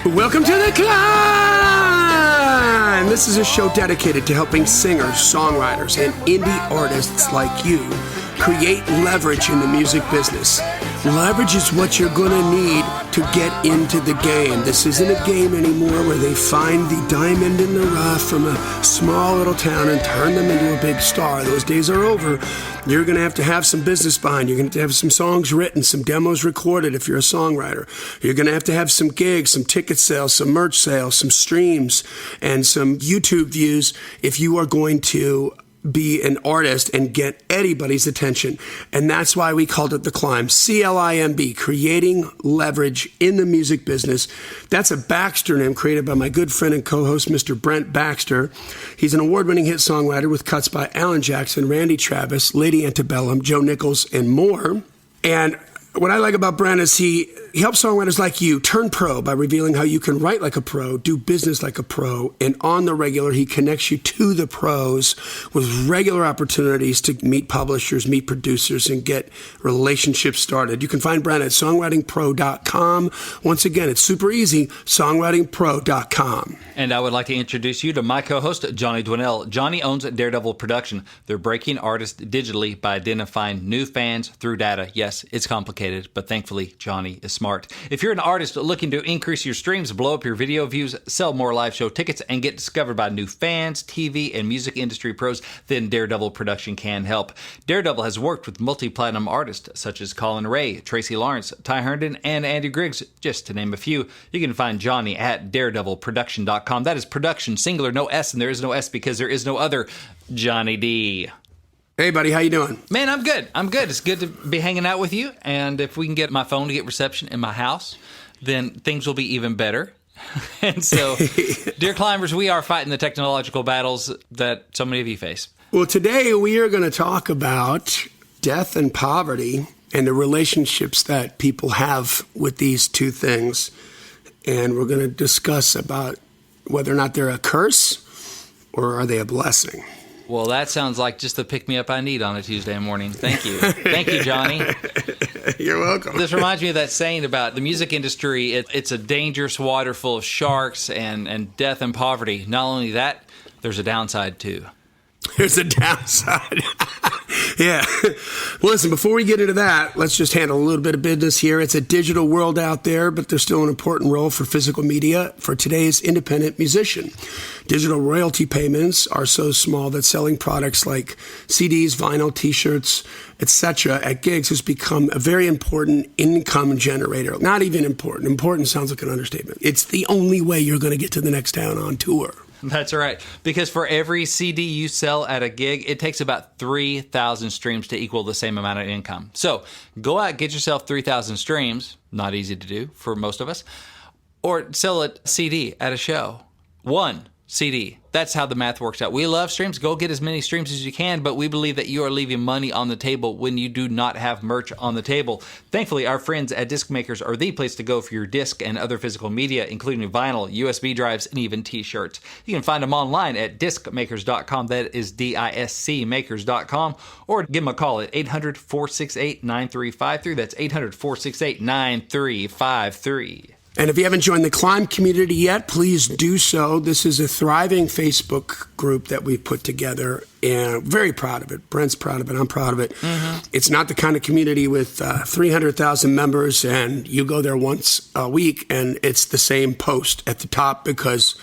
Welcome to the Climb! This is a show dedicated to helping singers, songwriters, and indie artists like you create leverage in the music business. Leverage is what you're going to need to get into the game. This isn't a game anymore where they find the diamond in the rough from a small little town and turn them into a big star. Those days are over. You're going to have some business behind you. You're going to have some songs written, some demos recorded if you're a songwriter. You're going to have some gigs, some ticket sales, some merch sales, some streams, and some YouTube views if you are going to be an artist and get anybody's attention. And that's why we called it The Climb. C.L.I.M.B, creating leverage in the music business. That's a Baxter name created by my good friend and co-host, Mr. Brent Baxter. He's an award-winning hit songwriter with cuts by Alan Jackson, Randy Travis, Lady Antebellum, Joe Nichols, and more. And what I like about Brent is he helps songwriters like you turn pro by revealing how you can write like a pro, do business like a pro, and on the regular, he connects you to the pros with regular opportunities to meet publishers, meet producers, and get relationships started. You can find Brent at songwritingpro.com. Once again, it's super easy, songwritingpro.com. And I would like to introduce you to my co-host, Johnny Dwinell. Johnny owns Daredevil Production. They're breaking artists digitally by identifying new fans through data. Yes, it's complicated, but thankfully, Johnny is smart. If you're an artist looking to increase your streams, blow up your video views, sell more live show tickets, and get discovered by new fans, TV, and music industry pros, then Daredevil Production can help. Daredevil has worked with multi-platinum artists such as Colin Ray, Tracy Lawrence, Ty Herndon, and Andy Griggs, just to name a few. You can find Johnny at daredevilproduction.com. That is production, singular, no S, and there is no S because there is no other Johnny D. Hey, buddy, how you doing? Man, I'm good. It's good to be hanging out with you. And if we can get my phone to get reception in my house, then things will be even better. And so, dear climbers, we are fighting the technological battles that so many of you face. Well, today we are going to talk about death and poverty and the relationships that people have with these two things. And we're going to discuss about whether or not they're a curse or are they a blessing. Well, that sounds like just the pick-me-up I need on a Tuesday morning. Thank you. Thank you, Johnny. You're welcome. This reminds me of that saying about the music industry. It's a dangerous water full of sharks and death and poverty. Not only that, there's a downside, too. There's a downside. Yeah. Well, listen, before we get into that, let's just handle a little bit of business here. It's a digital world out there, but there's still an important role for physical media for today's independent musician. Digital royalty payments are so small that selling products like CDs, vinyl, T-shirts, etc. at gigs has become a very important income generator. Not even important. Important sounds like an understatement. It's the only way you're going to get to the next town on tour. That's right. Because for every CD you sell at a gig, it takes about 3,000 streams to equal the same amount of income. So go out, get yourself 3,000 streams. Not easy to do for most of us. Or sell a CD at a show. One CD. That's how the math works out. We love streams. Go get as many streams as you can, but we believe that you are leaving money on the table when you do not have merch on the table. Thankfully, our friends at Disc Makers are the place to go for your disc and other physical media, including vinyl, USB drives, and even T-shirts. You can find them online at discmakers.com. That is DISCmakers.com. Or give them a call at 800-468-9353. That's 800-468-9353. And if you haven't joined the Climb community yet, please do so. This is a thriving Facebook group that we've put together, and very proud of it. Brent's proud of it. I'm proud of it. Mm-hmm. It's not the kind of community with 300,000 members, and you go there once a week, and it's the same post at the top because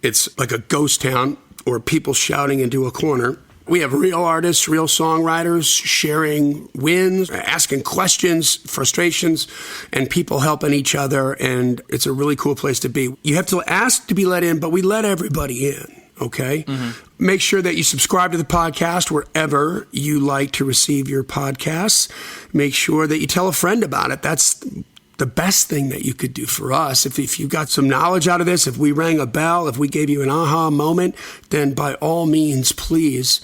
it's like a ghost town or people shouting into a corner. We have real artists, real songwriters sharing wins, asking questions, frustrations, and people helping each other. And it's a really cool place to be. You have to ask to be let in, but we let everybody in, okay? Mm-hmm. Make sure that you subscribe to the podcast wherever you like to receive your podcasts. Make sure that you tell a friend about it. That's the best thing that you could do for us. If you got some knowledge out of this, if we rang a bell, if we gave you an aha moment, then by all means, please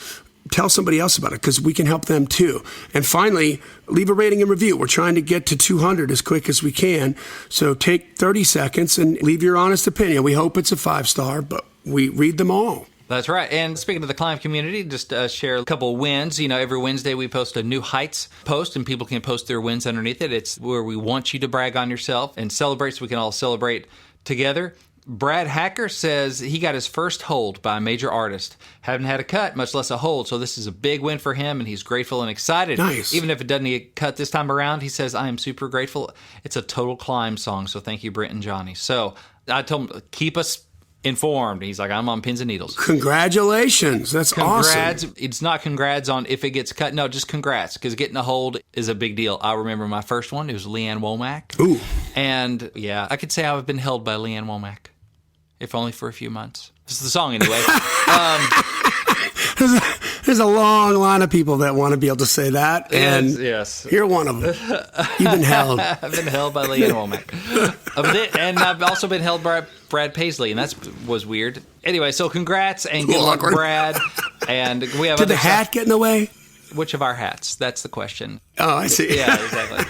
tell somebody else about it because we can help them too. And finally, leave a rating and review. We're trying to get to 200 as quick as we can. So take 30 seconds and leave your honest opinion. We hope it's a 5-star, but we read them all. That's right. And speaking of the Climb community, just share a couple of wins. You know, every Wednesday we post a New Heights post, and people can post their wins underneath it. It's where we want you to brag on yourself and celebrate so we can all celebrate together. Brad Hacker says he got his first hold by a major artist. Haven't had a cut, much less a hold, so this is a big win for him, and he's grateful and excited. Nice. Even if it doesn't get cut this time around, he says, I am super grateful. It's a total C.L.I.M.B song, so thank you, Brent and Johnny. So I told him, keep us informed. He's like, I'm on pins and needles. Congratulations. That's awesome. It's not congrats on if it gets cut. No, just congrats, because getting a hold is a big deal. I remember my first one. It was Leanne Womack. Ooh. And, yeah, I could say I've been held by Leanne Womack, if only for a few months. This is the song, anyway. There's a long line of people that want to be able to say that, and yes. You're one of them. You've been held. I've been held by Leanne Womack. And I've also been held by Brad Paisley, and that was weird. Anyway, so congrats, and good luck, Brad. And we have Did the hat get in the way? Which of our hats? That's the question. Oh, I see. Yeah, exactly.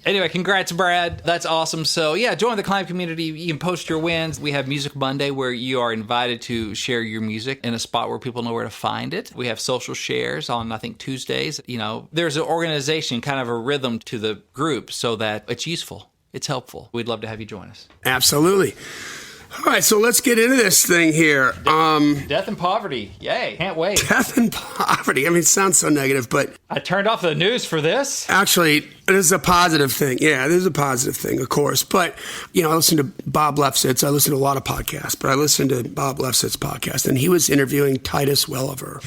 Anyway, congrats, Brad. That's awesome. So, yeah, join the C.L.I.M B community. You can post your wins. We have Music Monday, where you are invited to share your music in a spot where people know where to find it. We have social shares on, I think, Tuesdays. You know, there's an organization, kind of a rhythm to the group, so that it's useful. It's helpful. We'd love to have you join us. Absolutely. All right, so let's get into this thing here. Death and poverty. Yay. Can't wait. Death and poverty. I mean, it sounds so negative, but... I turned off the news for this. Actually, it is a positive thing. Yeah, it is a positive thing, of course. But, you know, I listen to Bob Lefsetz. I listen to a lot of podcasts, but I listened to Bob Lefsetz's podcast, and he was interviewing Titus Welliver,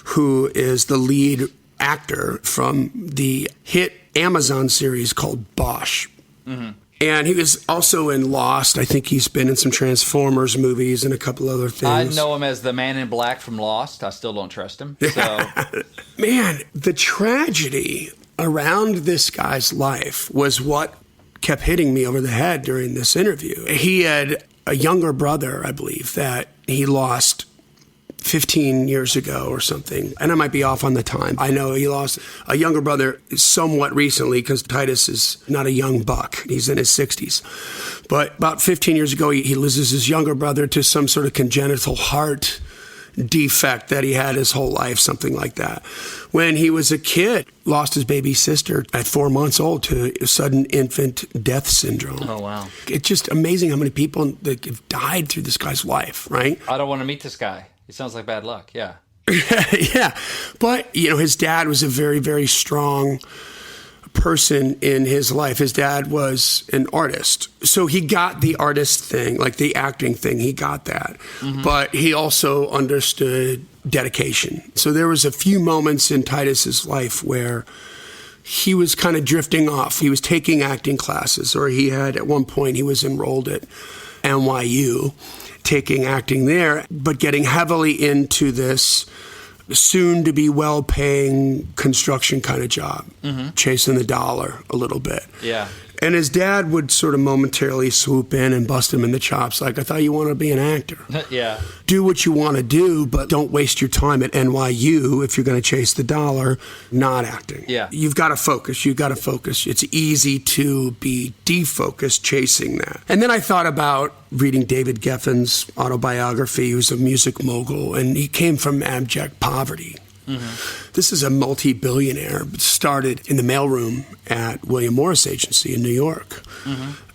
who is the lead actor from the hit Amazon series called Bosch. And he was also in Lost. I think he's been in some Transformers movies and a couple other things. I know him as the man in black from Lost. I still don't trust him. So. Man, the tragedy around this guy's life was what kept hitting me over the head during this interview. He had a younger brother, I believe, that he lost 15 years ago or something. And I might be off on the time. I know he lost a younger brother somewhat recently, because Titus is not a young buck. He's in his 60s. But about 15 years ago, he loses his younger brother to some sort of congenital heart defect that he had his whole life, something like that. When he was a kid, lost his baby sister at 4 months old to sudden infant death syndrome. Oh, wow. It's just amazing how many people that have died through this guy's life, right? I don't want to meet this guy. It sounds like bad luck, yeah. Yeah. But, you know, his dad was a very, very strong person in his life. His dad was an artist. So he got the artist thing, like the acting thing, he got that. But he also understood dedication. So there was a few moments in Titus's life where he was kind of drifting off. He was taking acting classes, or he had, at one point, he was enrolled at NYU, taking acting there, but getting heavily into this soon-to-be well-paying construction kind of job, chasing the dollar a little bit. Yeah. And his dad would sort of momentarily swoop in and bust him in the chops, like, I thought you wanted to be an actor. Yeah. Do what you want to do, but don't waste your time at NYU if you're going to chase the dollar, not acting. Yeah. You've got to focus. You've got to focus. It's easy to be defocused chasing that. And then I thought about reading David Geffen's autobiography, who's a music mogul, and he came from abject poverty. This is a multi-billionaire, started in the mailroom at William Morris Agency in New York,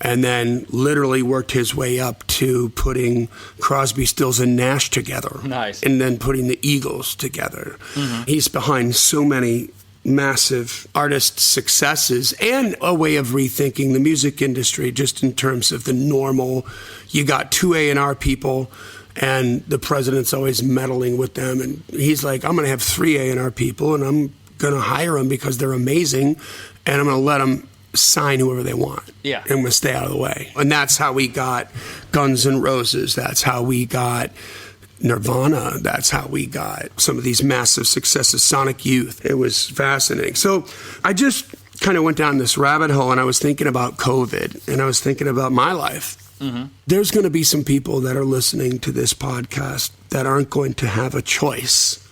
and then literally worked his way up to putting Crosby, Stills, and Nash together. Nice. And then putting the Eagles together. He's behind so many massive artist successes and a way of rethinking the music industry, just in terms of the normal, you got two A&R people, and the president's always meddling with them. And he's like, I'm going to have 3 A&R people, and I'm going to hire them because they're amazing, and I'm going to let them sign whoever they want. Yeah. And I'm going to stay out of the way. And that's how we got Guns N' Roses. That's how we got Nirvana. That's how we got some of these massive successes, Sonic Youth. It was fascinating. So I just kind of went down this rabbit hole, and I was thinking about COVID, and I was thinking about my life. There's going to be some people that are listening to this podcast that aren't going to have a choice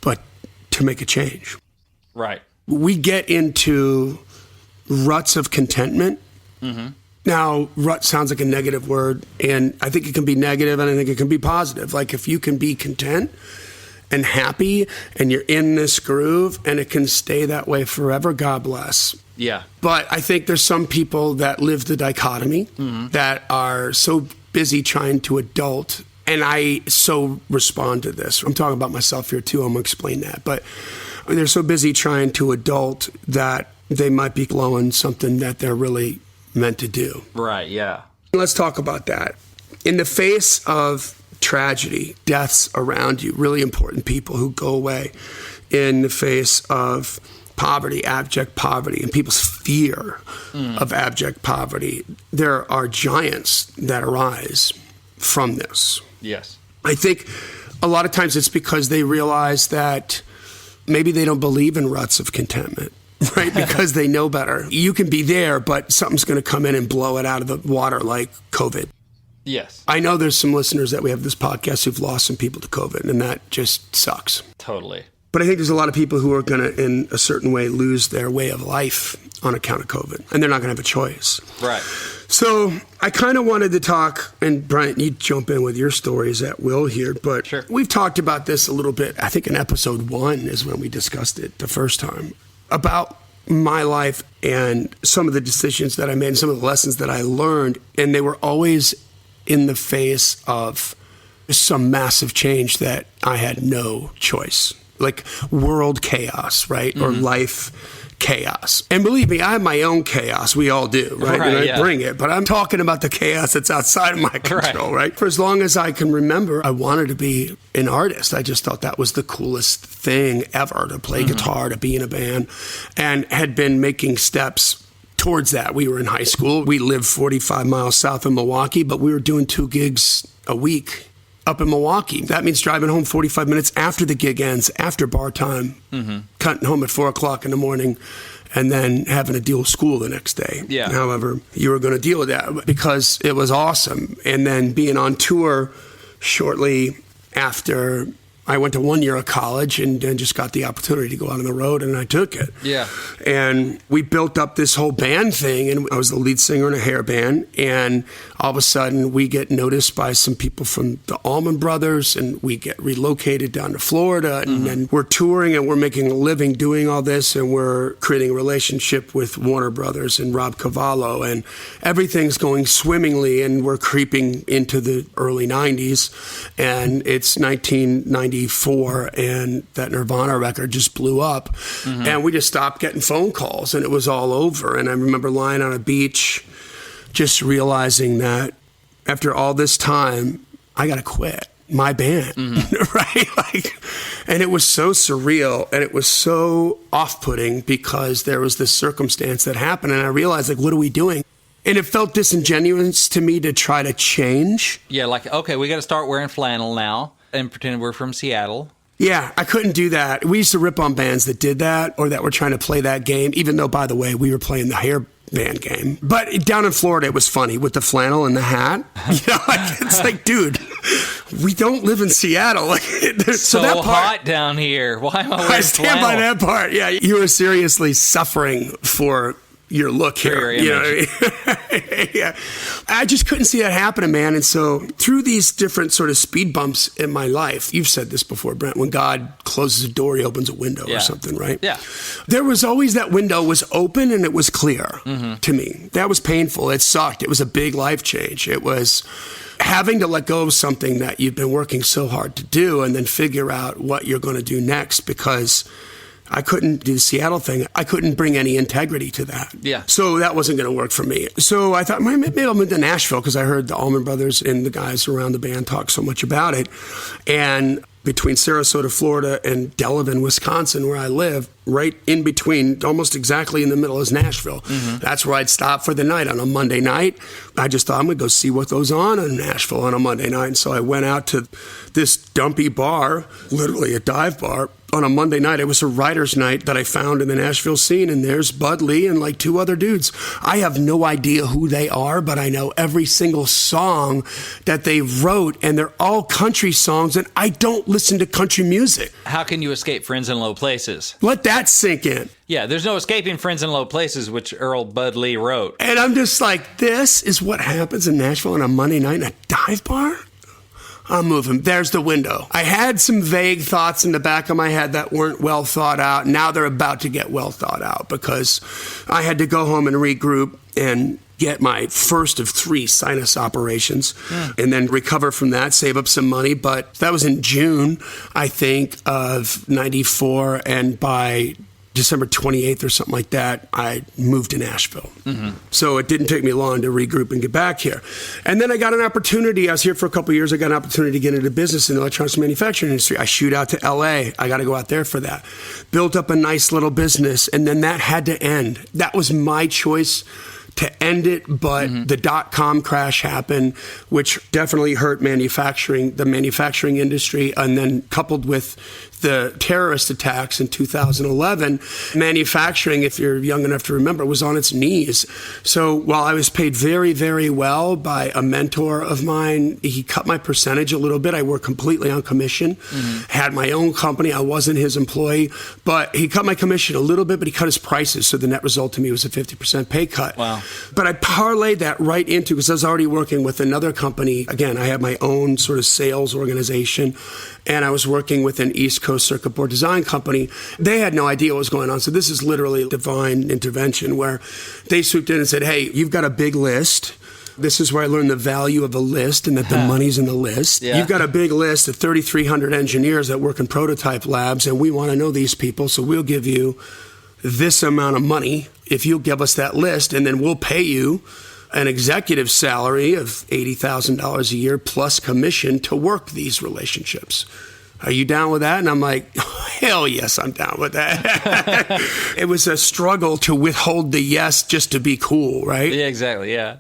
but to make a change. Right. We get into ruts of contentment. Now, rut sounds like a negative word, and I think it can be negative, and I think it can be positive. Like, if you can be content and happy, and you're in this groove, and it can stay that way forever, God bless. Yeah. But I think there's some people that live the dichotomy that are so busy trying to adult. And I so respond to this. I'm talking about myself here too. I'm going to explain that. But they're so busy trying to adult that they might be blowing something that they're really meant to do. Right, yeah. Let's talk about that. In the face of tragedy, deaths around you, really important people who go away, in the face of poverty, abject poverty, and people's fear of abject poverty, there are giants that arise from this. Yes. I think a lot of times it's because they realize that maybe they don't believe in ruts of contentment, right? Because they know better. You can be there, but something's going to come in and blow it out of the water like COVID. Yes. I know there's some listeners that we have this podcast who've lost some people to COVID, and that just sucks. Totally. But I think there's a lot of people who are going to, in a certain way, lose their way of life on account of COVID, and they're not going to have a choice. Right. So I kind of wanted to talk, and Brent, you jump in with your stories at will here, but Sure. We've talked about this a little bit. I think in episode 1 is when we discussed it the first time, about my life and some of the decisions that I made and some of the lessons that I learned, and they were always in the face of some massive change that I had no choice. Like world chaos, right? Or life chaos. And believe me, I have my own chaos. We all do, right? And I bring it. But I'm talking about the chaos that's outside of my control, right? For as long as I can remember, I wanted to be an artist. I just thought that was the coolest thing ever, to play guitar, to be in a band, and had been making steps towards that. We were in high school. We lived 45 miles south of Milwaukee, but we were doing 2 gigs a week up in Milwaukee. That means driving home 45 minutes after the gig ends, after bar time, cutting home at 4 o'clock in the morning, and then having to deal with school the next day. Yeah. However, you were going to deal with that because it was awesome. And then being on tour shortly after I went to 1 year of college and then just got the opportunity to go out on the road, and I took it. Yeah. And we built up this whole band thing, and I was the lead singer in a hair band, and all of a sudden we get noticed by some people from the Allman Brothers, and we get relocated down to Florida, and then we're touring and we're making a living doing all this, and we're creating a relationship with Warner Brothers and Rob Cavallo, and everything's going swimmingly, and we're creeping into the early 90s, and it's 1994, and that Nirvana record just blew up, and we just stopped getting phone calls, and it was all over. And I remember lying on a beach just realizing that after all this time, I got to quit my band, right? And it was so surreal, and it was so off-putting because there was this circumstance that happened, and I realized, what are we doing? And it felt disingenuous to me to try to change. Yeah, okay, we got to start wearing flannel now and pretend we're from Seattle. Yeah, I couldn't do that. We used to rip on bands that did that or that were trying to play that game, even though, by the way, we were playing the hair band game. But down in Florida, it was funny with the flannel and the hat. It's like, dude, we don't live in Seattle. So that part, hot down here. Why am I wearing I stand flannel? by that part. Yeah, you were seriously suffering for your look here. Your you know what I mean? Yeah. I just couldn't see that happening, man. And so through these different sort of speed bumps in my life, you've said this before, Brent, when God closes a door, he opens a window or something, right? Yeah. There was always that window was open and it was clear to me. That was painful. It sucked. It was a big life change. It was having to let go of something that you've been working so hard to do and then figure out what you're going to do next, because I couldn't do the Seattle thing. I couldn't bring any integrity to that. Yeah. So that wasn't going to work for me. So I thought, maybe I'll move to Nashville, because I heard the Allman Brothers and the guys around the band talk so much about it. And between Sarasota, Florida, and Delavan, Wisconsin, where I live, right in between, almost exactly in the middle, is Nashville. That's where I'd stop for the night on a Monday night. I just thought, I'm going to go see what goes on in Nashville on a Monday night. And so I went out to this dumpy bar, literally a dive bar, on a Monday night. It was a writer's night that I found in the Nashville scene, and there's Bud Lee and like 2 other dudes. I have no idea who they are, but I know every single song that they wrote, and they're all country songs, and I don't listen to country music. How can you escape Friends in Low Places? Let that sink in. Yeah, there's no escaping Friends in Low Places, which Earl Bud Lee wrote. And I'm just like, this is what happens in Nashville on a Monday night in a dive bar? I'm moving. There's the window. I had some vague thoughts in the back of my head that weren't well thought out. Now they're about to get well thought out because I had to go home and regroup and get my first of 3 sinus operations and then recover from that, save up some money. But that was in June, I think, of 94. And by December 28th or something like that, I moved to Nashville. So it didn't take me long to regroup and get back here. And then I got an opportunity. I was here for a couple of years. I got an opportunity to get into business in the electronics manufacturing industry. I shoot out to L.A. I got to go out there for that. Built up a nice little business, and then that had to end. That was my choice to end it, but the dot-com crash happened, which definitely hurt the manufacturing industry, and then coupled with the terrorist attacks in 2011, manufacturing, if you're young enough to remember, was on its knees. So while I was paid very, very well by a mentor of mine, he cut my percentage a little bit. I worked completely on commission, had my own company. I wasn't his employee, but he cut my commission a little bit, but he cut his prices. So the net result to me was a 50% pay cut. Wow. But I parlayed that right into, because I was already working with another company. Again, I had my own sort of sales organization, and I was working with an East Coast circuit board design company. They had no idea what was going on. So this is literally divine intervention where they swooped in and said, hey, you've got a big list. This is where I learned the value of a list and that the money's in the list. Yeah. You've got a big list of 3,300 engineers that work in prototype labs, and we want to know these people, so we'll give you this amount of money if you'll give us that list, and then we'll pay you an executive salary of $80,000 a year plus commission to work these relationships. Are you down with that? And I'm like, hell yes, I'm down with that. It was a struggle to withhold the yes just to be cool, right? Yeah, exactly, yeah.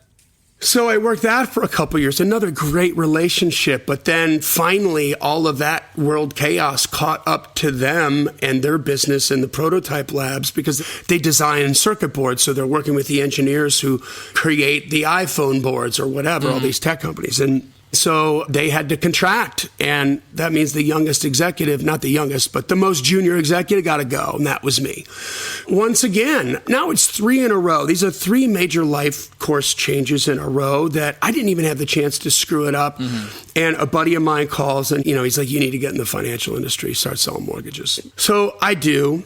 So I worked that for a couple of years, another great relationship. But then finally, all of that world chaos caught up to them and their business in the prototype labs because they design circuit boards. So they're working with the engineers who create the iPhone boards or whatever, all these tech companies. And so they had to contract, and that means the youngest executive, not the youngest, but the most junior executive got to go, and that was me. Once again, now it's 3 in a row. These are 3 major life course changes in a row that I didn't even have the chance to screw it up. And a buddy of mine calls, and he's like, you need to get in the financial industry, start selling mortgages. So I do.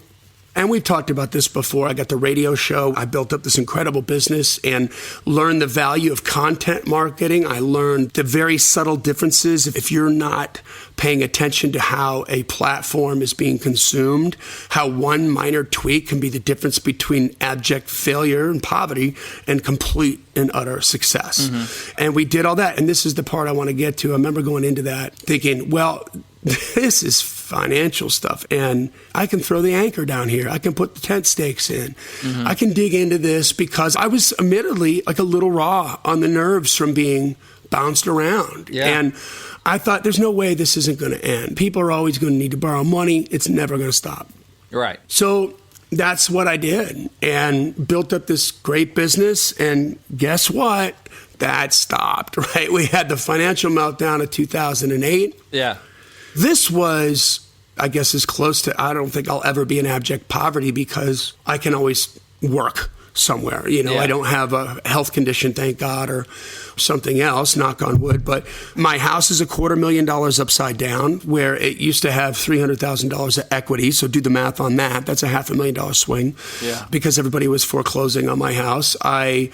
And we've talked about this before. I got the radio show. I built up this incredible business and learned the value of content marketing. I learned the very subtle differences. If you're not paying attention to how a platform is being consumed, how one minor tweak can be the difference between abject failure and poverty and complete and utter success. And we did all that. And this is the part I want to get to. I remember going into that thinking, well, this is financial stuff, and I can throw the anchor down here. I can put the tent stakes in. I can dig into this because I was admittedly like a little raw on the nerves from being bounced around. Yeah. And I thought, there's no way this isn't going to end. People are always going to need to borrow money. It's never going to stop. Right. So that's what I did and built up this great business. And guess what? That stopped, right? We had the financial meltdown of 2008. Yeah. This was, I guess, as close to, I don't think I'll ever be in abject poverty because I can always work somewhere. I don't have a health condition, thank God, or something else, knock on wood. But my house is $250,000 upside down, where it used to have $300,000 of equity. So do the math on that. That's a $500,000 swing because everybody was foreclosing on my house. I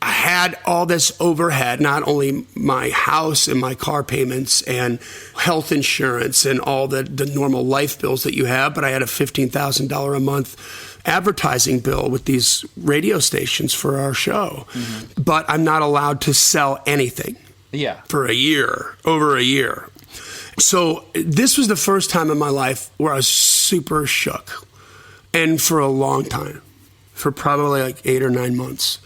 had all this overhead, not only my house and my car payments and health insurance and all the normal life bills that you have, but I had a $15,000 a month advertising bill with these radio stations for our show. But I'm not allowed to sell anything for over a year. So this was the first time in my life where I was super shook. And for a long time, for probably like 8 or 9 months.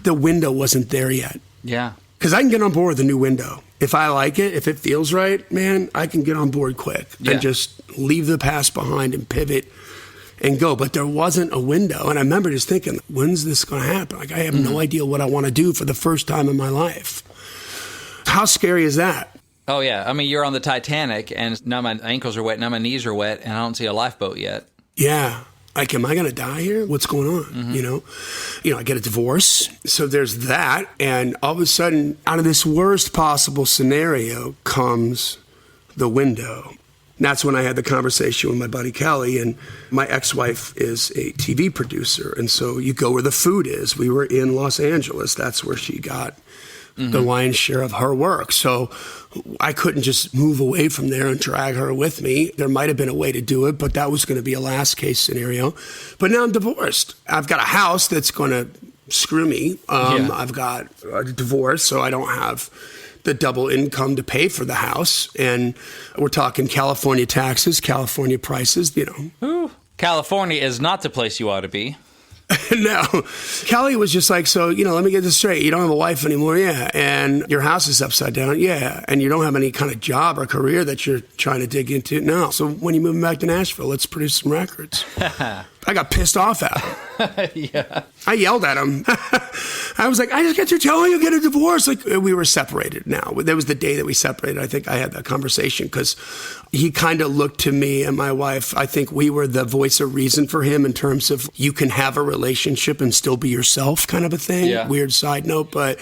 The window wasn't there yet. Yeah. Because I can get on board with the new window. If I like it, if it feels right, man, I can get on board quick and just leave the past behind and pivot and go. But there wasn't a window. And I remember just thinking, when's this going to happen? Like, I have no idea what I want to do for the first time in my life. How scary is that? Oh, yeah. I mean, you're on the Titanic, and now my ankles are wet, now my knees are wet, and I don't see a lifeboat yet. Yeah. Like, am I going to die here? What's going on? You know, I get a divorce. So there's that. And all of a sudden, out of this worst possible scenario comes the window. And that's when I had the conversation with my buddy Kelly, and my ex-wife is a TV producer. And so you go where the food is. We were in Los Angeles. That's where she got the lion's share of her work. So I couldn't just move away from there and drag her with me. There might have been a way to do it, but that was going to be a last case scenario. But now I'm divorced. I've got a house that's going to screw me. I've got a divorce, so I don't have the double income to pay for the house. And we're talking California taxes, California prices, Ooh. California is not the place you ought to be. No. Kelly was just like, so, let me get this straight. You don't have a wife anymore, yeah. And your house is upside down, yeah. And you don't have any kind of job or career that you're trying to dig into, no. So when you move back to Nashville, let's produce some records. I got pissed off at him. Yeah. I yelled at him. I was like, I just got you telling you get a divorce. Like, we were separated now. That was the day that we separated. I think I had that conversation because he kind of looked to me and my wife. I think we were the voice of reason for him in terms of you can have a relationship and still be yourself kind of a thing. Yeah. Weird side note. But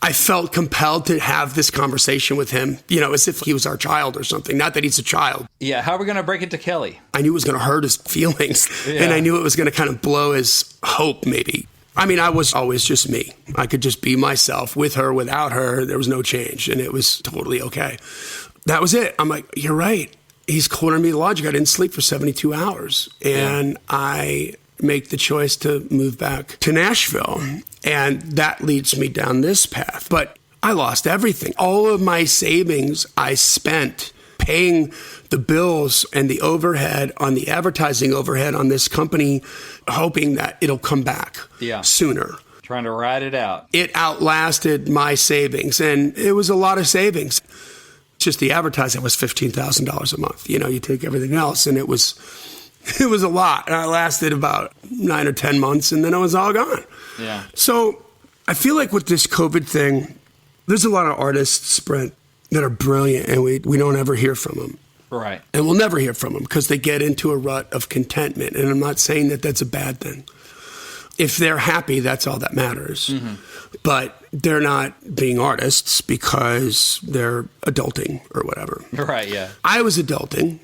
I felt compelled to have this conversation with him, as if he was our child or something. Not that he's a child. Yeah. How are we going to break it to Kelly? I knew it was going to hurt his feelings. Yeah. And I knew it was going to kind of blow his hope, maybe. I mean, I was always just me. I could just be myself with her, without her. There was no change, and it was totally okay. That was it. I'm like, you're right. He's cornering me the logic. I didn't sleep for 72 hours, and I make the choice to move back to Nashville, and that leads me down this path. But I lost everything. All of my savings I spent paying the bills and the overhead on the advertising overhead on this company, hoping that it'll come back sooner. Trying to ride it out. It outlasted my savings, and it was a lot of savings. Just the advertising was $15,000 a month. You take everything else, and it was a lot. And I lasted about 9 or 10 months, and then it was all gone. Yeah. So I feel like with this COVID thing, there's a lot of artists, Brent, that are brilliant, and we don't ever hear from them. Right. And we'll never hear from them because they get into a rut of contentment. And I'm not saying that that's a bad thing. If they're happy, that's all that matters. But they're not being artists because they're adulting or whatever. Right, yeah. I was adulting.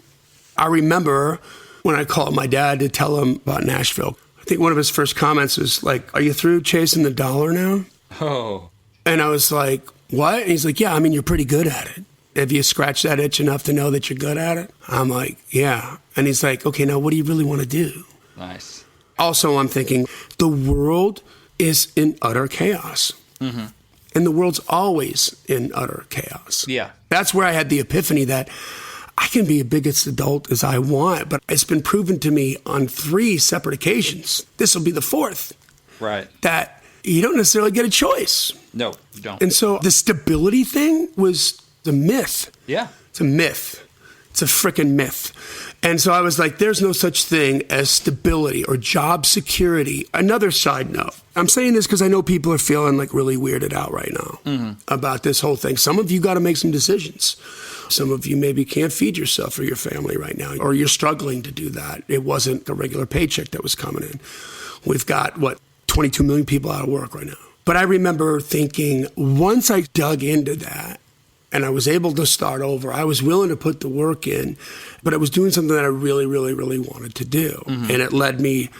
I remember when I called my dad to tell him about Nashville. I think one of his first comments was like, are you through chasing the dollar now? Oh. And I was like, what? And he's like, yeah, I mean, you're pretty good at it. Have you scratched that itch enough to know that you're good at it? I'm like, yeah. And he's like, okay, now what do you really want to do? Nice. Also, I'm thinking the world is in utter chaos. And the world's always in utter chaos. Yeah. That's where I had the epiphany that I can be a biggest adult as I want, but it's been proven to me on 3 separate occasions. This will be the 4th. Right. That you don't necessarily get a choice. No, you don't. And so the stability thing was the myth. Yeah. It's a myth. It's a freaking myth. And so I was like, there's no such thing as stability or job security. Another side note. I'm saying this because I know people are feeling like really weirded out right now about this whole thing. Some of you got to make some decisions. Some of you maybe can't feed yourself or your family right now, or you're struggling to do that. It wasn't a regular paycheck that was coming in. We've got, 22 million people out of work right now. But I remember thinking, once I dug into that and I was able to start over, I was willing to put the work in, but I was doing something that I really, really, really wanted to do. And it led me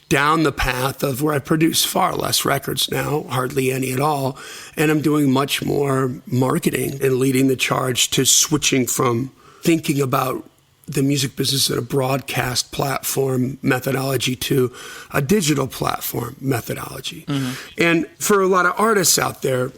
down the path of where I produce far less records now, hardly any at all. And I'm doing much more marketing and leading the charge to switching from thinking about the music business at a broadcast platform methodology to a digital platform methodology. And for a lot of artists out there,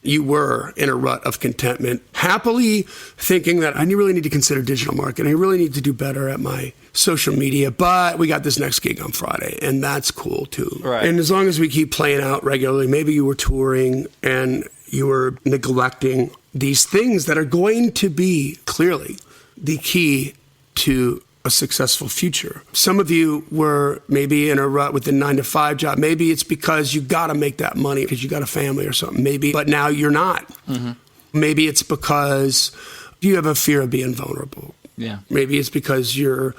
you were in a rut of contentment, happily thinking that I really need to consider digital marketing. I really need to do better at my social media, but we got this next gig on Friday, and that's cool too. Right. And as long as we keep playing out regularly, maybe you were touring and you were neglecting these things that are going to be clearly the key to a successful future. Some of you were maybe in a rut with the 9-to-5 job. Maybe it's because you got to make that money because you got a family or something. Maybe, but now you're not. Maybe it's because you have a fear of being vulnerable. Yeah. Maybe it's because you're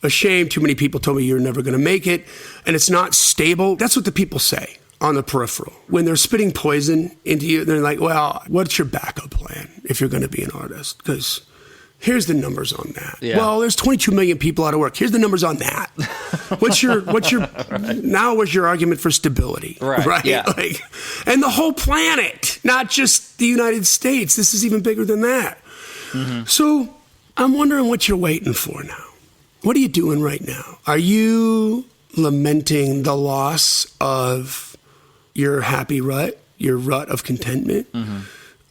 ashamed. Too many people told me you're never going to make it. And it's not stable. That's what the people say on the peripheral. When they're spitting poison into you, they're like, well, what's your backup plan if you're going to be an artist? Because here's the numbers on that. Yeah. Well, there's 22 million people out of work. Here's the numbers on that. What's your right. Now what's your argument for stability? Right. Yeah. Like, and the whole planet, not just the United States. This is even bigger than that. Mm-hmm. So I'm wondering what you're waiting for now. What are you doing right now? Are you lamenting the loss of your happy rut, your rut of contentment,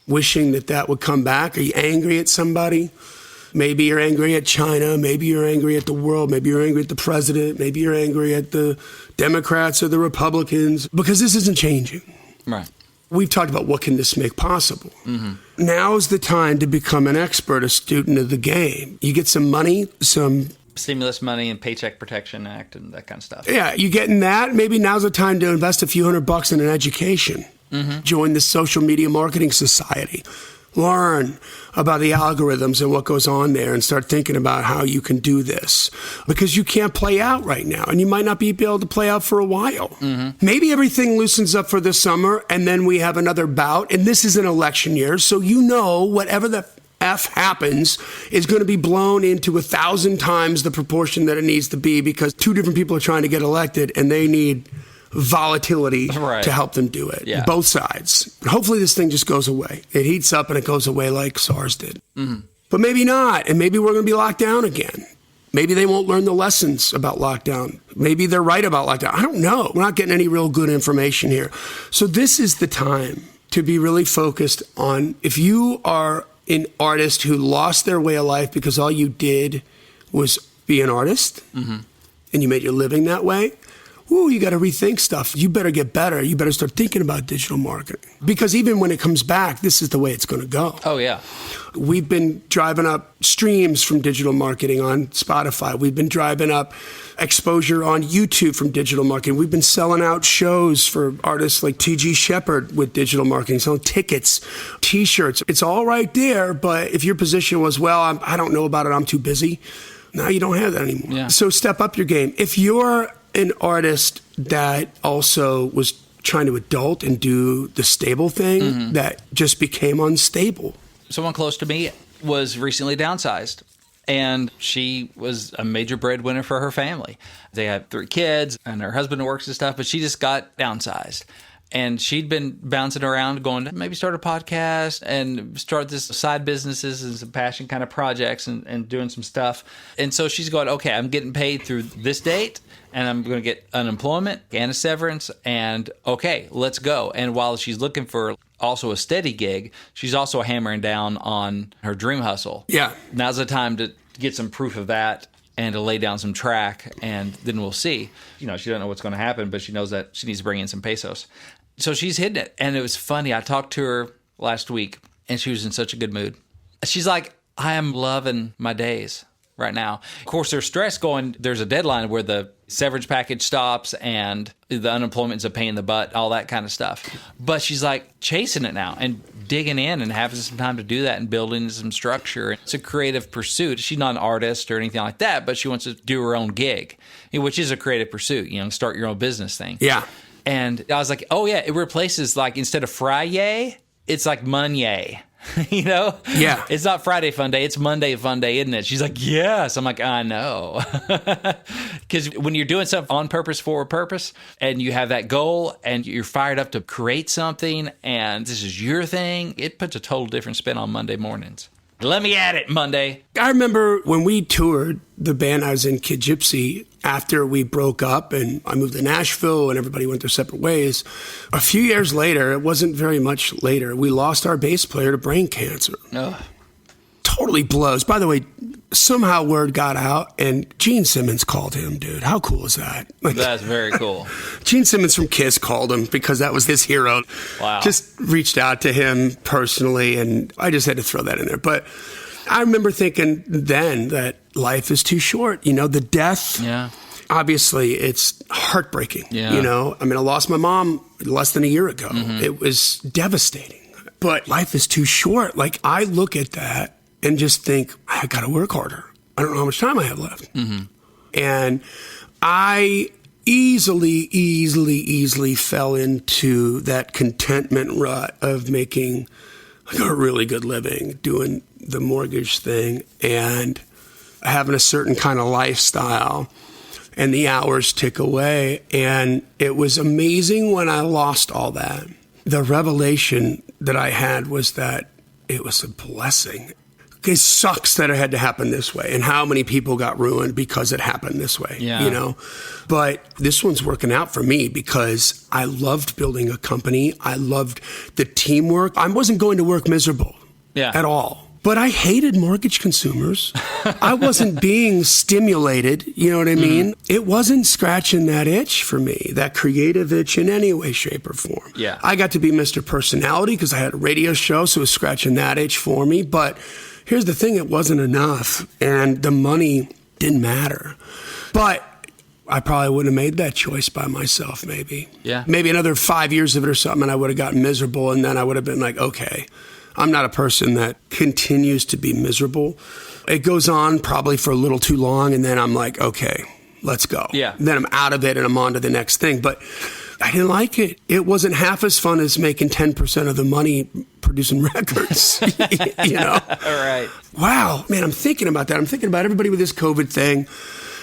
wishing that would come back? Are you angry at somebody? Maybe you're angry at China. Maybe you're angry at the world. Maybe you're angry at the president. Maybe you're angry at the Democrats or the Republicans, because this isn't changing. Right. We've talked about what can this make possible. Now's the time to become an expert, a student of the game. You get some money, some stimulus money and Paycheck Protection Act and that kind of stuff. Yeah, you getting that? Maybe now's the time to invest a few $100 in an education. Join the Social Media Marketing Society. Learn about the algorithms and what goes on there and start thinking about how you can do this. Because you can't play out right now, and you might not be able to play out for a while. Maybe everything loosens up for this summer, and then we have another bout, and this is an election year, so you know whatever the F happens is going to be blown into 1,000 times the proportion that it needs to be, because two different people are trying to get elected, and they need volatility to help them do it. Yeah. Both sides. Hopefully this thing just goes away. It heats up and it goes away like SARS did. But maybe not. And maybe we're going to be locked down again. Maybe they won't learn the lessons about lockdown. Maybe they're right about lockdown. I don't know. We're not getting any real good information here. So this is the time to be really focused on, if you are an artist who lost their way of life because all you did was be an artist and you made your living that way, ooh, you got to rethink stuff. You better get better. You better start thinking about digital marketing. Because even when it comes back, this is the way it's going to go. Oh, yeah. We've been driving up streams from digital marketing on Spotify. We've been driving up exposure on YouTube from digital marketing. We've been selling out shows for artists like T.G. Shepherd with digital marketing, selling tickets, T-shirts. It's all right there, but if your position was, well, I don't know about it, I'm too busy, now you don't have that anymore. Yeah. So step up your game. If you're an artist that also was trying to adult and do the stable thing that just became unstable. Someone close to me was recently downsized, and she was a major breadwinner for her family. They had 3 kids, and her husband works and stuff, but she just got downsized. And she'd been bouncing around going to maybe start a podcast and start this side businesses and some passion kind of projects and doing some stuff. And so she's going, okay, I'm getting paid through this date, and I'm going to get unemployment and a severance, and okay, let's go. And while she's looking for also a steady gig, she's also hammering down on her dream hustle. Yeah. Now's the time to get some proof of that and to lay down some track, and then we'll see. You know, she doesn't know what's going to happen, but she knows that she needs to bring in some pesos. So she's hitting it. And it was funny. I talked to her last week, and she was in such a good mood. She's like, I am loving my days right now. Of course, there's stress going. There's a deadline where the severance package stops and the unemployment's a pain in the butt, all that kind of stuff. But she's like chasing it now and digging in and having some time to do that and building some structure. It's a creative pursuit. She's not an artist or anything like that, but she wants to do her own gig, which is a creative pursuit, start your own business thing. Yeah. And I was like, oh, yeah, it replaces, like, instead of Friday, it's like Monday, Yeah. It's not Friday fun day. It's Monday fun day, isn't it? She's like, yes. I'm like, I know. Because when you're doing something on purpose for a purpose and you have that goal and you're fired up to create something and this is your thing, it puts a total different spin on Monday mornings. Let me at it, Monday. I remember when we toured the band I was in, Kid Gypsy, after we broke up and I moved to Nashville and everybody went their separate ways. A few years later, it wasn't very much later, we lost our bass player to brain cancer. Oh. Totally blows. By the way, somehow word got out and Gene Simmons called him, dude. How cool is that? That's very cool. Gene Simmons from Kiss called him because that was his hero. Wow. Just reached out to him personally, and I just had to throw that in there. But I remember thinking then that life is too short. The death, obviously, it's heartbreaking. Yeah. I lost my mom less than a year ago. It was devastating. But life is too short. Like, I look at that and just think, I got to work harder. I don't know how much time I have left. And I easily fell into that contentment rut of making like a really good living, doing the mortgage thing and having a certain kind of lifestyle. And the hours tick away. And it was amazing when I lost all that. The revelation that I had was that it was a blessing. It sucks that it had to happen this way, and how many people got ruined because it happened this way, you know? But this one's working out for me because I loved building a company. I loved the teamwork. I wasn't going to work miserable at all. But I hated mortgage consumers. I wasn't being stimulated, you know what I mean? It wasn't scratching that itch for me, that creative itch in any way, shape, or form. Yeah. I got to be Mr. Personality because I had a radio show, so it was scratching that itch for me. But here's the thing, it wasn't enough, and the money didn't matter. But I probably wouldn't have made that choice by myself, maybe. Yeah. Maybe another 5 years of it or something, and I would have gotten miserable, and then I would have been like, okay, I'm not a person that continues to be miserable. It goes on probably for a little too long, and then I'm like, okay, let's go. Yeah. And then I'm out of it, and I'm on to the next thing. But I didn't like it. It wasn't half as fun as making 10% of the money producing records, you know? All right. Wow, man, I'm thinking about that. I'm thinking about everybody with this COVID thing.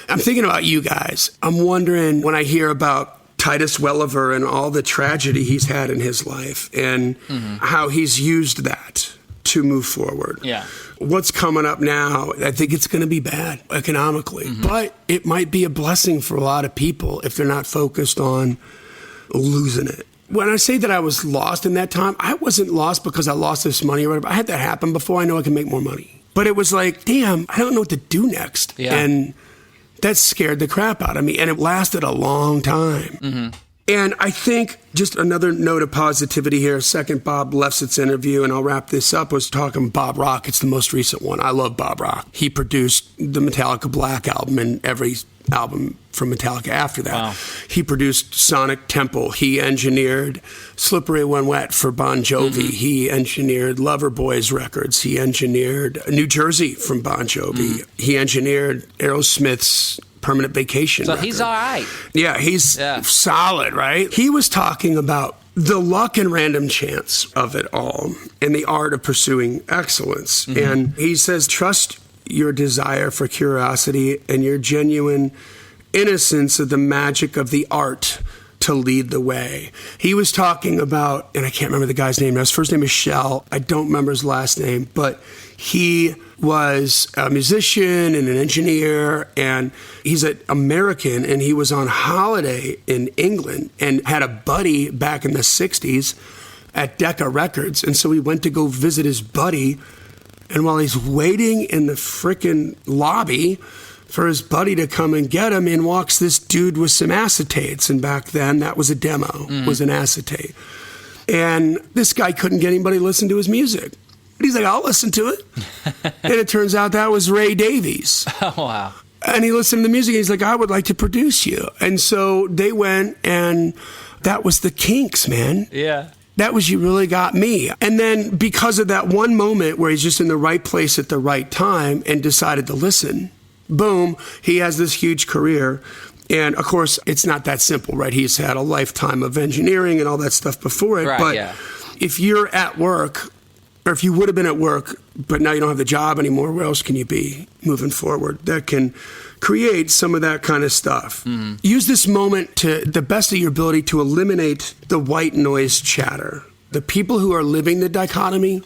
I'm thinking about you guys. I'm wondering when I hear about Titus Welliver and all the tragedy he's had in his life and how he's used that to move forward. Yeah. What's coming up now, I think it's going to be bad economically, but it might be a blessing for a lot of people if they're not focused on losing it. When I say that I was lost in that time, I wasn't lost because I lost this money or whatever. I had that happen before I know I can make more money. But it was like, damn, I don't know what to do next. Yeah. And that scared the crap out of me. And it lasted a long time. And I think just another note of positivity here. Second, Bob Lefsett's interview, and I'll wrap this up, was talking Bob Rock. It's the most recent one. I love Bob Rock. He produced the Metallica Black album and every album from Metallica after that. Wow. He produced Sonic Temple. He engineered Slippery When Wet for Bon Jovi. He engineered Loverboys records. He engineered New Jersey from Bon Jovi. He engineered Aerosmith's Permanent Vacation record. He's all right. Yeah, he's solid, right? He was talking about the luck and random chance of it all and the art of pursuing excellence. And he says, trust your desire for curiosity and your genuine innocence of the magic of the art to lead the way. He was talking about, and I can't remember the guy's name now. His first name is Shell. I don't remember his last name, but he was a musician and an engineer, and he's an American, and he was on holiday in England and had a buddy back in the 60s at Decca Records. And so he went to go visit his buddy, and while he's waiting in the frickin' lobby for his buddy to come and get him, in walks this dude with some acetates. And back then, that was a demo, was an acetate. And this guy couldn't get anybody to listen to his music. But he's like, I'll listen to it. And it turns out that was Ray Davies. Oh, wow. And he listened to the music, and he's like, I would like to produce you. And so they went, and that was the Kinks, man. Yeah. That was You Really Got Me. And then because of that one moment where he's just in the right place at the right time and decided to listen, boom, he has this huge career. And of course, it's not that simple, right? He's had a lifetime of engineering and all that stuff before it. Right, but if you're at work, or if you would have been at work, but now you don't have the job anymore, where else can you be moving forward? That can create some of that kind of stuff. Use this moment to the best of your ability to eliminate the white noise chatter. The people who are living the dichotomy,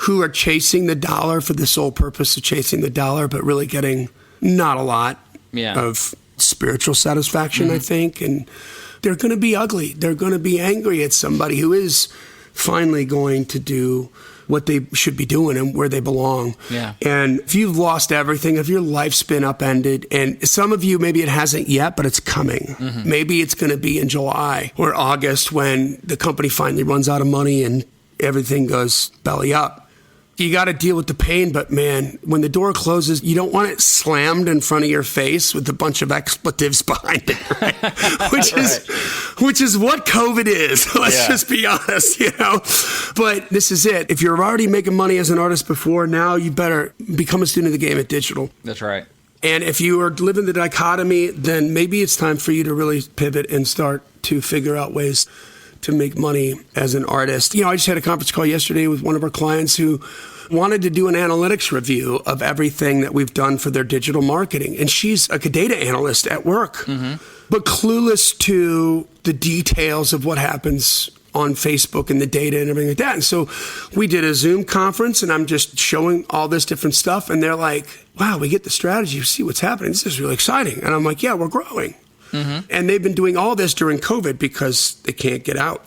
who are chasing the dollar for the sole purpose of chasing the dollar, but really getting not a lot of spiritual satisfaction, I think. And they're going to be ugly. They're going to be angry at somebody who is finally going to do what they should be doing and where they belong. Yeah. And if you've lost everything, if your life's been upended, and some of you, maybe it hasn't yet, but it's coming. Maybe it's going to be in July or August when the company finally runs out of money and everything goes belly up. You got to deal with the pain, but man, when the door closes, you don't want it slammed in front of your face with a bunch of expletives behind it, right? Which is what COVID is. Let's just be honest, you know? But this is it. If you're already making money as an artist before, now you better become a student of the game at digital. That's right. And if you are living the dichotomy, then maybe it's time for you to really pivot and start to figure out ways to make money as an artist. I just had a conference call yesterday with one of our clients who wanted to do an analytics review of everything that we've done for their digital marketing. And she's a data analyst at work, but clueless to the details of what happens on Facebook and the data and everything like that. And so we did a Zoom conference, and I'm just showing all this different stuff. And they're like, wow, we get the strategy, see what's happening. This is really exciting. And I'm like, yeah, we're growing. And they've been doing all this during COVID because they can't get out.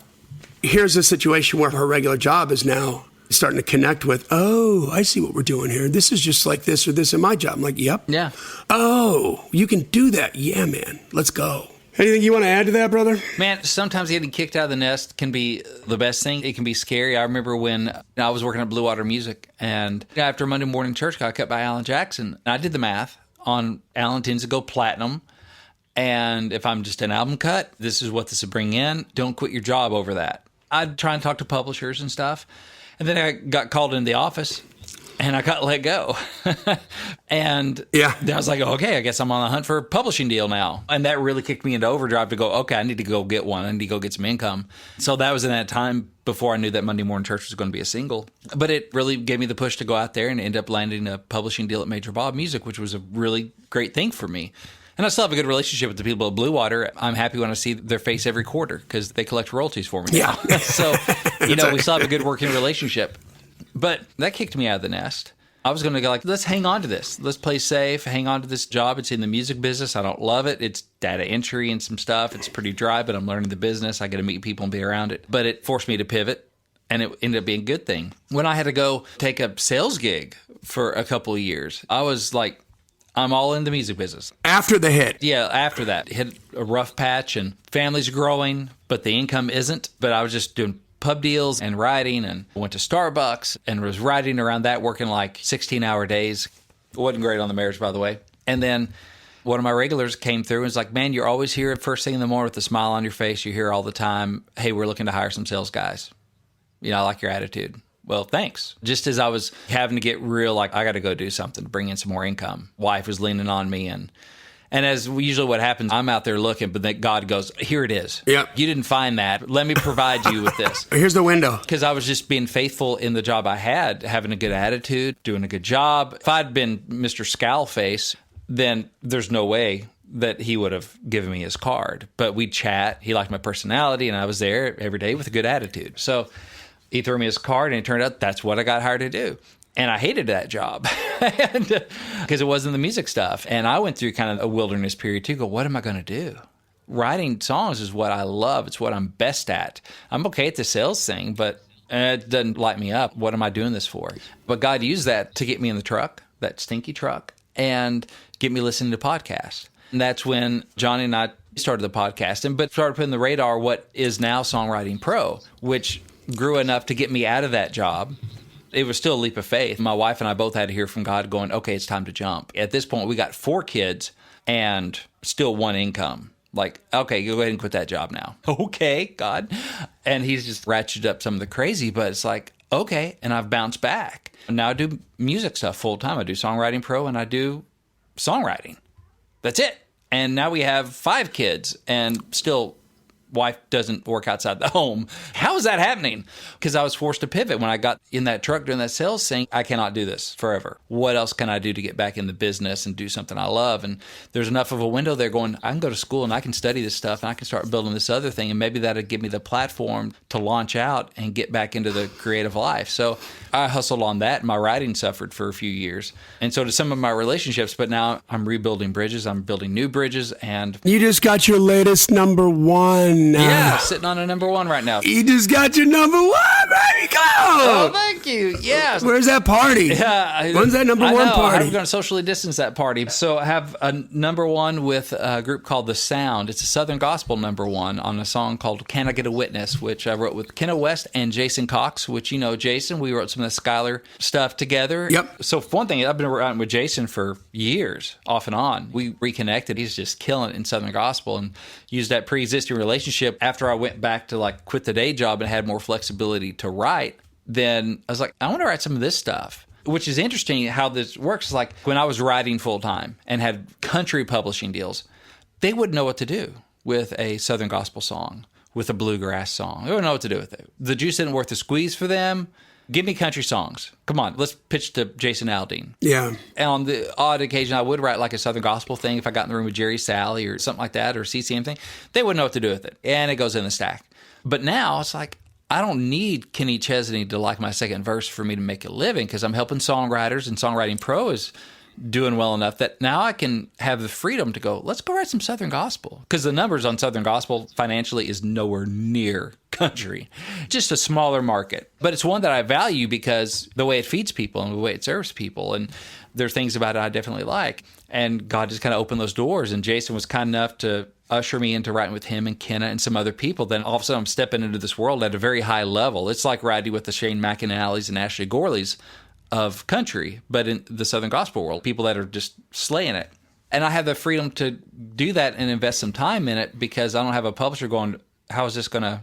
Here's a situation where her regular job is now starting to connect with, oh, I see what we're doing here. This is just like this or this in my job. I'm like, yep. Yeah. Oh, you can do that. Yeah, man. Let's go. Anything you want to add to that, brother? Man, sometimes getting kicked out of the nest can be the best thing. It can be scary. I remember when I was working at Blue Water Music, and after Monday morning church got cut by Alan Jackson, and I did the math on Alan tends to go platinum. And if I'm just an album cut, this is what this would bring in. Don't quit your job over that. I'd try and talk to publishers and stuff. And then I got called into the office and I got let go. And I was like, okay, I guess I'm on the hunt for a publishing deal now. And that really kicked me into overdrive to go, okay, I need to go get one. I need to go get some income. So that was in that time before I knew that Monday Morning Church was going to be a single. But it really gave me the push to go out there and end up landing a publishing deal at Major Bob Music, which was a really great thing for me. And I still have a good relationship with the people at Blue Water. I'm happy when I see their face every quarter because they collect royalties for me now. Yeah. So, we still have a good working relationship. But that kicked me out of the nest. I was going to go like, let's hang on to this. Let's play safe, hang on to this job. It's in the music business. I don't love it. It's data entry and some stuff. It's pretty dry, but I'm learning the business. I got to meet people and be around it. But it forced me to pivot, and it ended up being a good thing. When I had to go take a sales gig for a couple of years, I was like, I'm all in the music business. After the hit. Yeah, after that. Hit a rough patch and family's growing, but the income isn't. But I was just doing pub deals and writing and went to Starbucks and was writing around that, working like 16-hour days. It wasn't great on the marriage, by the way. And then one of my regulars came through and was like, man, you're always here first thing in the morning with a smile on your face. You're here all the time. Hey, we're looking to hire some sales guys. I like your attitude. Well, thanks. Just as I was having to get real, like, I got to go do something to bring in some more income. Wife was leaning on me. And as usually what happens, I'm out there looking, but then God goes, here it is. Yep. You didn't find that. Let me provide you with this. Here's the window. Because I was just being faithful in the job I had, having a good attitude, doing a good job. If I'd been Mr. Scowlface, then there's no way that he would have given me his card. But we'd chat. He liked my personality, and I was there every day with a good attitude. So he threw me his card, and it turned out that's what I got hired to do. And I hated that job because it wasn't the music stuff. And I went through kind of a wilderness period too. Go, what am I going to do? Writing songs is what I love. It's what I'm best at. I'm okay at the sales thing, but it doesn't light me up. What am I doing this for? But God used that to get me in the truck, that stinky truck, and get me listening to podcasts. And that's when Johnny and I started the podcasting, but started putting the radar what is now Songwriting Pro, which grew enough to get me out of that job. It was still a leap of faith. My wife and I both had to hear from God going, okay, it's time to jump. At this point, we got 4 kids and still one income. Like, okay, go ahead and quit that job now. Okay, God. And he's just ratcheted up some of the crazy, but it's like, okay. And I've bounced back. Now I do music stuff full time. I do Songwriting Pro and I do songwriting. That's it. And now we have 5 kids and still wife doesn't work outside the home. How is that happening? Because I was forced to pivot. When I got in that truck doing that sales thing, I cannot do this forever. What else can I do to get back in the business and do something I love? And there's enough of a window there going, I can go to school and I can study this stuff and I can start building this other thing. And maybe that'll give me the platform to launch out and get back into the creative life. So I hustled on that. My writing suffered for a few years. And so did some of my relationships. But now I'm rebuilding bridges. I'm building new bridges. And you just got your latest #1. Yeah, sitting on a #1 right now. You just got your #1. There you go. Oh, thank you. Yeah. Where's that party? Yeah. When's that #1 party? I'm going to socially distance that party. So I have a #1 with a group called The Sound. It's a Southern Gospel #1 on a song called Can I Get a Witness, which I wrote with Kenna West and Jason Cox, which, Jason, we wrote some of the Skylar stuff together. Yep. So for one thing, I've been writing with Jason for years, off and on. We reconnected. He's just killing it in Southern Gospel and used that pre-existing relationship. After I went back to quit the day job and had more flexibility to write, then I was like, I want to write some of this stuff. Which is interesting how this works. Like when I was writing full time and had country publishing deals, they wouldn't know what to do with a Southern gospel song, with a bluegrass song. They wouldn't know what to do with it. The juice isn't worth the squeeze for them. Give me country songs. Come on, let's pitch to Jason Aldean. Yeah. And on the odd occasion, I would write like a Southern gospel thing if I got in the room with Jerry Sally or something like that, or CCM thing. They wouldn't know what to do with it. And it goes in the stack. But now it's like, I don't need Kenny Chesney to like my second verse for me to make a living because I'm helping songwriters, and Songwriting Pro is doing well enough that now I can have the freedom to go, let's go write some Southern gospel. Because the numbers on Southern gospel financially is nowhere near country. Just a smaller market. But it's one that I value because the way it feeds people and the way it serves people. And there's things about it I definitely like. And God just kind of opened those doors. And Jason was kind enough to usher me into writing with him and Kenna and some other people. Then all of a sudden I'm stepping into this world at a very high level. It's like writing with the Shane McAnallys and Ashley Gorleys of country, but in the Southern gospel world, people that are just slaying it. And I have the freedom to do that and invest some time in it because I don't have a publisher going, how is this going to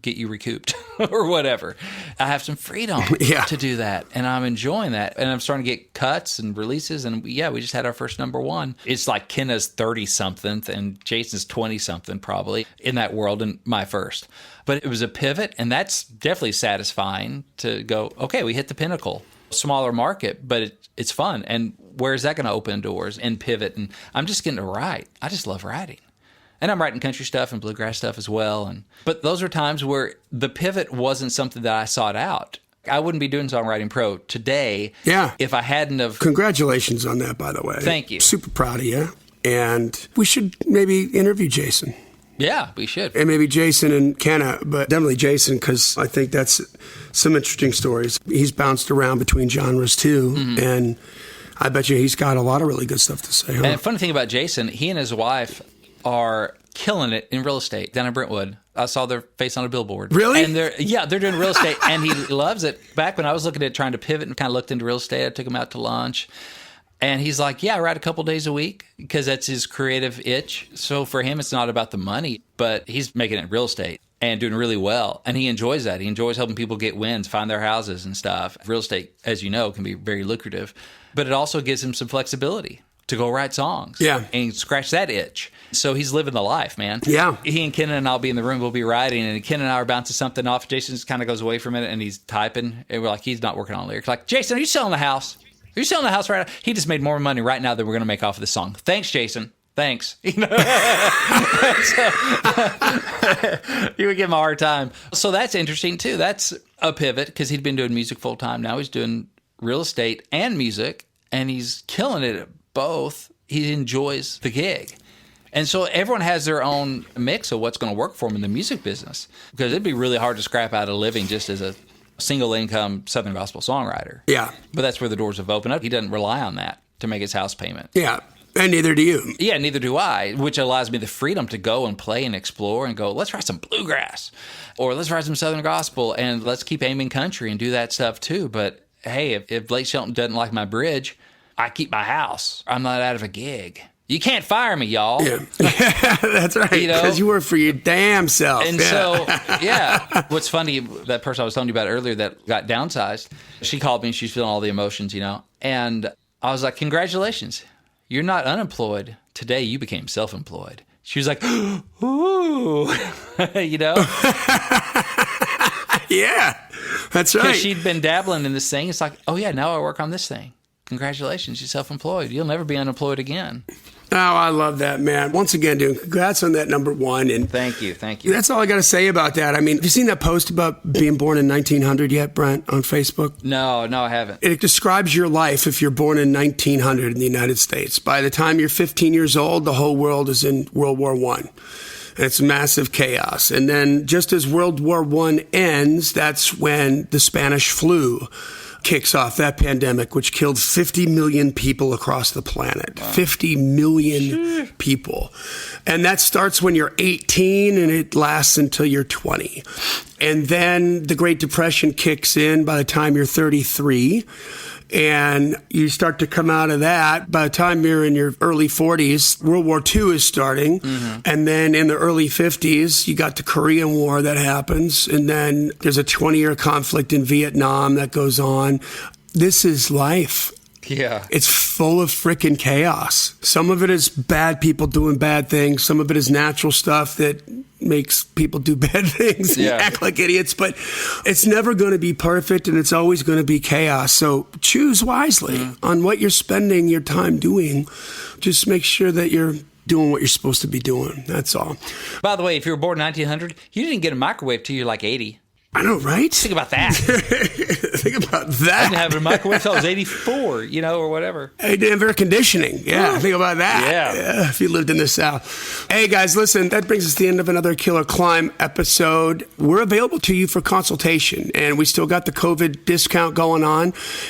get you recouped or whatever. I have some freedom to do that, and I'm enjoying that. And I'm starting to get cuts and releases, and we just had our first #1. It's like Kenna's 30-something and Jason's 20-something probably in that world, and my first. But it was a pivot, and that's definitely satisfying to go, okay, we hit the pinnacle. Smaller market, but it's fun. And where is that going to open doors and pivot? And I'm just getting to write. I just love writing. And I'm writing country stuff and bluegrass stuff as well. But those are times where the pivot wasn't something that I sought out. I wouldn't be doing Songwriting Pro today if I hadn't have... Congratulations on that, by the way. Thank you. Super proud of you. And we should maybe interview Jason. Yeah, we should. And maybe Jason and Kenna, but definitely Jason, because I think that's some interesting stories. He's bounced around between genres, too. And I bet you he's got a lot of really good stuff to say. Huh? And the funny thing about Jason, he and his wife are killing it in real estate down in Brentwood. I saw their face on a billboard. Really? And they're doing real estate, and he loves it. Back when I was looking at trying to pivot and kind of looked into real estate, I took him out to lunch. And he's like, I write a couple days a week because that's his creative itch. So for him, it's not about the money, but he's making it in real estate and doing really well. And he enjoys that. He enjoys helping people get wins, find their houses and stuff. Real estate, as you know, can be very lucrative, but it also gives him some flexibility to go write songs and scratch that itch. So he's living the life, man. Yeah. He and Ken and I'll be in the room, we'll be writing, and Ken and I are bouncing something off. Jason just kind of goes away for a minute and he's typing, and we're like, he's not working on lyrics. Like, Jason, are you selling the house? Are you selling the house right now? He just made more money right now than we're going to make off of this song. Thanks, Jason. Thanks. You would give him a hard time. So that's interesting, too. That's a pivot because he'd been doing music full time. Now he's doing real estate and music, and he's killing it at both. He enjoys the gig. And so everyone has their own mix of what's going to work for them in the music business, because it'd be really hard to scrap out a living just as a single income Southern gospel songwriter. Yeah. But that's where the doors have opened up. He doesn't rely on that to make his house payment. Yeah. And neither do you. Yeah, neither do I, which allows me the freedom to go and play and explore and go, let's write some bluegrass or let's write some Southern gospel and let's keep aiming country and do that stuff too. But hey, if Blake Shelton doesn't like my bridge, I keep my house. I'm not out of a gig. You can't fire me, y'all. Yeah, that's right. Because you work for your damn self. And what's funny, that person I was telling you about earlier that got downsized, she called me and she's feeling all the emotions, and I was like, congratulations. You're not unemployed. Today you became self-employed. She was like, ooh, Yeah, that's right. Because she'd been dabbling in this thing. It's like, oh yeah, now I work on this thing. Congratulations, you're self-employed. You'll never be unemployed again. Oh, I love that, man. Once again, dude, congrats on that #1. And Thank you. That's all I got to say about that. I mean, have you seen that post about being born in 1900 yet, Brent, on Facebook? No, I haven't. It describes your life if you're born in 1900 in the United States. By the time you're 15 years old, the whole world is in World War I. And it's massive chaos. And then just as World War I ends, that's when the Spanish flu kicks off, that pandemic, which killed 50 million people across the planet. Wow. 50 million people. And that starts when you're 18 and it lasts until you're 20. And then the Great Depression kicks in by the time you're 33. And you start to come out of that. By the time you're in your early 40s, World War II is starting. Mm-hmm. And then in the early 50s, you got the Korean War that happens. And then there's a 20-year conflict in Vietnam that goes on. this is life. Yeah. It's full of freaking chaos. Some of it is bad people doing bad things. Some of it is natural stuff that makes people do bad things and act like idiots. But it's never going to be perfect, and it's always going to be chaos. So choose wisely on what you're spending your time doing. Just make sure that you're doing what you're supposed to be doing. That's all. By the way, if you were born in 1900, you didn't get a microwave till you're like 80. I know, right? Think about that. Think about that. I didn't have a microwave until I was 84, or whatever. I didn't have air conditioning. Yeah, think about that. Yeah. If you lived in the South. Hey, guys, listen, that brings us to the end of another Killer Climb episode. We're available to you for consultation, and we still got the COVID discount going on.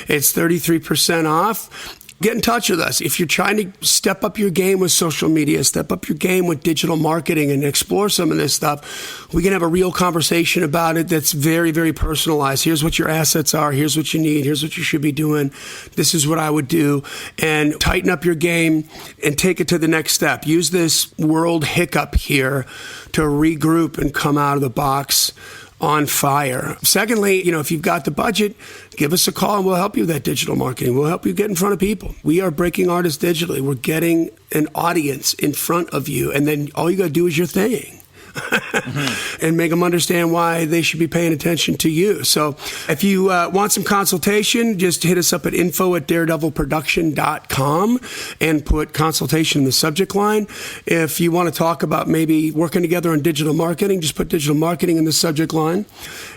It's 33% off. Get in touch with us. If you're trying to step up your game with social media, step up your game with digital marketing and explore some of this stuff, we can have a real conversation about it that's very, very personalized. Here's what your assets are. Here's what you need. Here's what you should be doing. This is what I would do. And tighten up your game and take it to the next step. Use this world hiccup here to regroup and come out of the box on fire. Secondly, if you've got the budget, give us a call and we'll help you with that digital marketing. We'll help you get in front of people. We are breaking artists digitally. We're getting an audience in front of you, and then all you got to do is your thing. And make them understand why they should be paying attention to you. So if you want some consultation, just hit us up at info@daredevilproduction.com and put consultation in the subject line. If you want to talk about maybe working together on digital marketing, just put digital marketing in the subject line.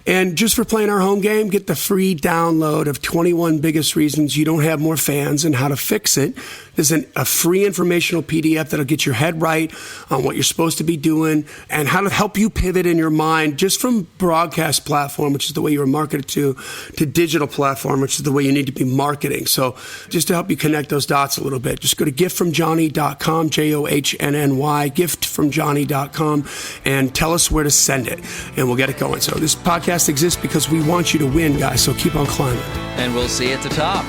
And just for playing our home game, get the free download of 21 Biggest Reasons You Don't Have More Fans and How to Fix It. There's a free informational PDF that'll get your head right on what you're supposed to be doing and how to help you pivot in your mind just from broadcast platform, which is the way you were marketed to digital platform, which is the way you need to be marketing. So just to help you connect those dots a little bit, just go to giftfromjohnny.com, JOHNNY, giftfromjohnny.com, and tell us where to send it, and we'll get it going. So this podcast exists because we want you to win, guys, so keep on climbing. And we'll see you at the top.